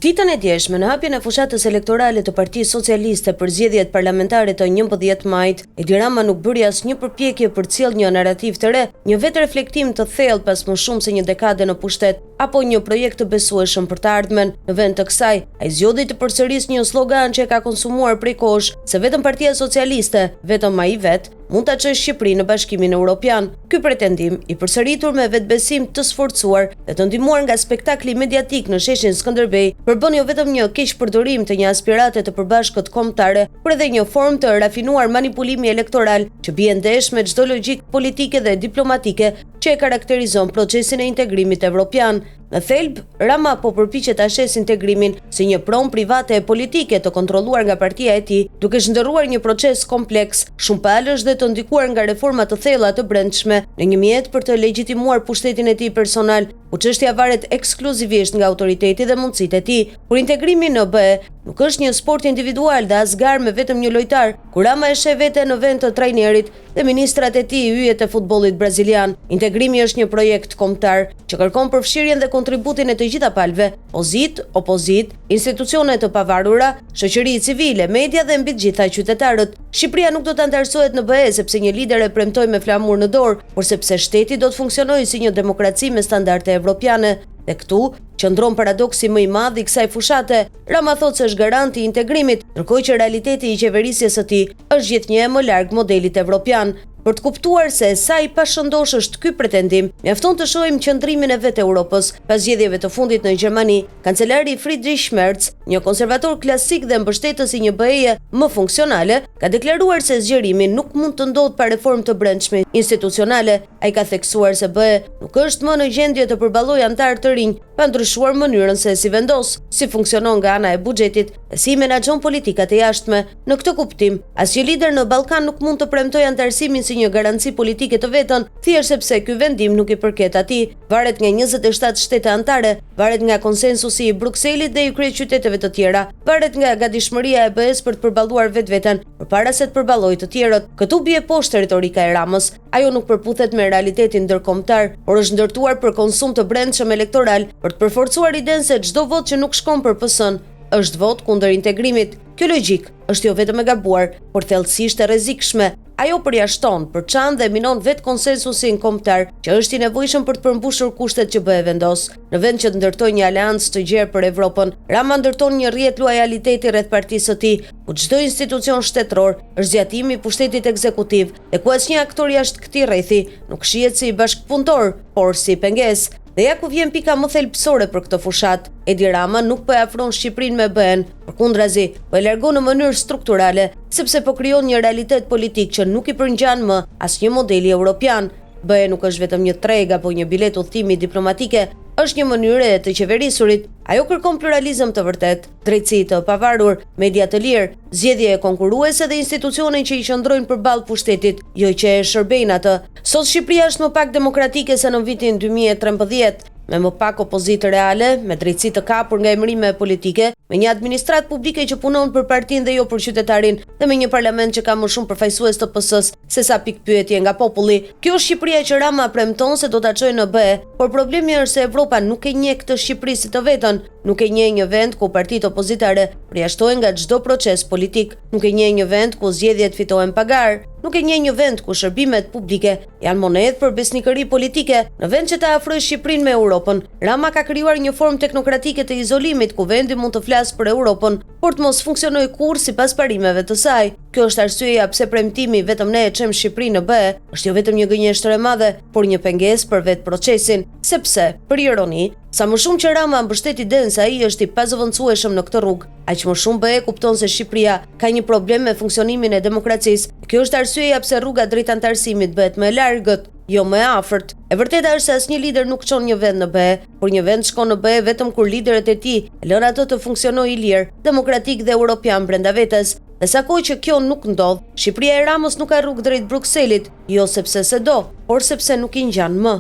Ditën e djeshme në hapjen e fushatës elektorale të Partisë Socialiste për zgjedhjet parlamentare të 11 majit, Edi Rama nuk bëri asnjë përpjekje për të sjellë një narrativ të re, një vetë reflektim të thellë pas më shumë se një dekade në pushtet, apo një projekt të besueshëm për të ardhmen. Në vend të kësaj, ai zgjodhi të përsërisë një slogan që e ka konsumuar prej kohësh, se vetëm Partia Socialiste, vetëm ai vet, mund ta çojë Shqipërinë në Bashkimin Evropian. Ky pretendim, i përsëritur me vetbesim të sforcuar dhe të ndihmuar nga spektakli mediatik në sheshin Skënderbej, përbën jo vetëm një keq përdorim të një aspirate të përbashkët kombëtare, por edhe një formë të rafinuar manipulimi elektoral që bie ndesh me çdo logjik politike dhe diplomatike që e karakterizon procesin e integrimit evropian. Në thelb, Rama po përpiqet ta shes integrimin si një pronë private e politike të kontrolluar nga partia e tij, duke zhndërruar një proces kompleks, shumë palësh dhe të ndikuar nga reforma të thella të brendshme në një mjet për të legjitimuar pushtetin e tij personal, ku çështja varet ekskluzivisht nga autoriteti dhe mundësitë e tij. Por integrimi në BE nuk është një sport individual dhe as garë me vetëm një lojtar, kur Rama e sheh veten në vend të trajnerit dhe ministrat e tij hyjet e futbollit brazilian. Integrimi është një projekt kombëtar që kërkon përfshirjen dhe kontributin e të gjitha palëve, opozit, institucione të pavarura, shoqëri civile, media dhe mbi të gjitha qytetarët. Shqipëria nuk do të antarësohet në BE sepse një lider e premtoi me flamur në dorë, por sepse shteti do të funksionojë si një demokraci me standarde evropiane. Dhe këtu qëndron paradoksi më i madh i kësaj fushate. Rama thotë se është garant i integrimit, ndërkohë që realiteti i qeverisjes së tij është gjithnjë më larg modelit evropian. Për të kuptuar se sa i pashëndosh është ky pretendim, mjafton të shohim qëndrimin e vetë Europës pas zgjedhjeve të fundit në Gjermani. Kancelari Friedrich Merz, një konservator klasik dhe mbështetës i një BE-je më funksionale, ka deklaruar se zgjerimi nuk mund të ndodhë pa reformë të brendshme institucionale. Ai ka theksuar se BE nuk është më në gjendje të përballojë anëtar të rinj, pa ndryshuar mënyrën se si vendos, si funksionon nga ana e buxhetit dhe si menaxhon politikat e jashtme. Në këtë kuptim, asnjë lider në Ballkan nuk mund të premtojë antarësimin si një garanci politike të vetën, thjesht sepse ky vendim nuk i përket atij. Varet nga 27 shtete anëtare, varet nga konsensusi i Brukselit dhe i kryeqyteteve të tjera, varet nga gatishmëria e BE-s për të përballuar vetveten përpara se të përballojë të tjerët. Këtu bie poshtë retorika e Ramës. Ajo nuk përputhet me realitetin ndërkombëtar, por është ndërtuar për konsum të brendshëm elektoral, për të përforcuar idenë se çdo votë që nuk shkon për PS-n është vot kundër integrimit. Kjo logjik është jo vetëm e gabuar, por thellësisht e rrezikshme. Ajo përjashton, përçan dhe minon vetë konsensusin kombëtar që është i nevojshëm për të përmbushur kushtet që BE vendos. Në vend që të ndërtojë një aleancë të gjerë për Evropën, Rama ndërton një rrjet lojaliteti rreth partisë së tij, ku çdo institucion shtetëror është zgjatimi i pushtetit ekzekutiv dhe ku asnjë aktor jashtë këtij rrethi nuk shihet si bashkëpunëtor, por si pengesë. Dhe ja ku vjen pika më thelbësore për këtë fushat. Edi Rama nuk po e afron Shqipërinë me BE-n, përkundrazi, po e largon në mënyrë strukturale, sepse po krijon një realitet politik që nuk i përngjan më asnjë modeli evropian. BE nuk është vetëm një treg apo një bilet udhëtimi diplomatike, është një mënyrë e të qeverisurit. Ajo kërkon pluralizëm të vërtet, drejtësi të pavarur, media të lirë, zgjedhje konkurruese dhe institucione që i qëndrojnë përballë pushtetit, jo që e shërbejnë atë. Sot Shqipëria është më pak demokratike se në vitin 2013, me më pak opozitë reale, me drejtësi të kapur nga emërime politike, me një administratë publike që punon për partinë dhe jo për qytetarin, dhe me një parlament që ka më shumë përfaqësues të PS-s se sa pikpyetje nga populli. Kjo është Shqipëria që Rama premton se do ta çojë në BE, por problemi është se Evropa nuk e njeh këtë Shqipëri si të vetën, nuk e njeh një vend ku partitë opozitare përjashtohen nga çdo proces politik, nuk e njeh një vend ku zgjedhjet fitohen pagar, nuk e njeh një vend ku shërbimet publike janë monedhë për besnikëri politike. Në vend që ta afrojë Shqipërinë me Europën, Rama ka krijuar një formë teknokratike të izolimit ku vendi mund të flasë për Europën, por të mos funksionojë kurrë sipas parimeve të saj. Kjo është arsyeja pse premtimi vetëm ne e çojmë Shqipërinë në BE është jo vetëm një gënjeshtër e madhe, por një pengesë për vetë procesin, sepse, për ironi, sa më shumë që Rama mbështet idenë se ai është i pazëvendësueshëm në këtë rrugë, aq më shumë BE kupton se Shqipëria ka një problem me funksionimin e demokracisë. Kjo është arsyeja pse rruga drejt antarësimit bëhet më e largët, jo më e afërt. E vërteta është se asnjë lider nuk çon një vend në BE, por një vend shkon në BE vetëm kur liderët e tij lënë ato të funksionojë i lirë, demokratik dhe europian brenda vetes. Dhe sa kohë që kjo nuk ndodh, Shqipëria e Ramës nuk ka rrugë drejt Brukselit, jo sepse se do, por sepse nuk i ngjan më.